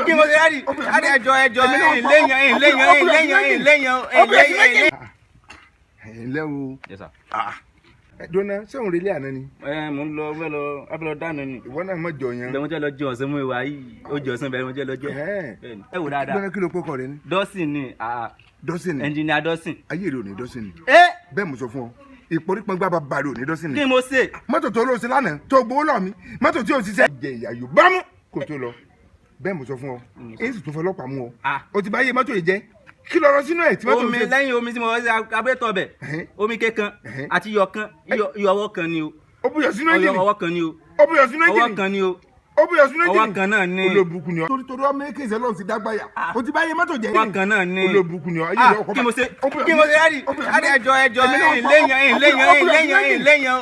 kí mo ṣe rí ẹjọ́ léyàn. ẹ ǹlẹ́ o dọ́nà sẹ́wọ̀n relé àná ni. mo ń lọ abẹ́ lọ dáná ni. ìwọ náà mọ̀ jọ yẹn. bẹ́ẹ̀ mo jẹ́ lọ jẹ ọ̀sán mú ìwà yìí ó jẹ ọ̀sán bẹ́ẹ̀ mo jẹ́ lọ jẹ. ẹ wò dáadáa. dọ́nà kí ló pọ́kọ rẹ ni. dọ́sìn ni. dọ́sìn ni. ẹnjìnìà dọ́sìn. ayé rẹ ò ní dọ́sìn ni. bẹ́ẹ̀ mo sọ fún ọ ìporípọn gbá bàbá rẹ ò ní dọ́sìn ni. kí mo ṣe. mọ́tò tó lóò sí lánàá tó gbowó lọ mi mọ́tò tí o ṣiṣẹ́. jẹ ìyá yóò bámú kó tó lọ bẹ́ẹ̀ mo sọ fún ọ èyí sì tún fọlọ́pàá mú ọ o ti bá yé mọ́tò yìí jẹ́ kí lọ rọ sínú ẹ̀ tí mọ́tò omi lẹ́yìn omi tí mo wọ́n ṣe abẹ́tọ̀ bẹ̀ omi kékan àti iyọ̀wọ́ kan ni o. ó buyọ̀ sínú ẹ́ńjìnì ọwọ́ kan ni o. ó buyọ̀ sínú ẹ́ńjìnì ọwọ́ kan ni o. ó buyọ̀ sínú ẹ́ńjìnì ọwọ́ kan náà ni. olóbùkún ni ọ. torí ọmọ èké ìṣẹ́ lọ́run ti dágbáyà o ti bá yé mọ́tò jẹ́ ọwọ́ kan náà ni. olóbùkún ni ọ. kí mo ṣe rí ẹjọ́ léyàn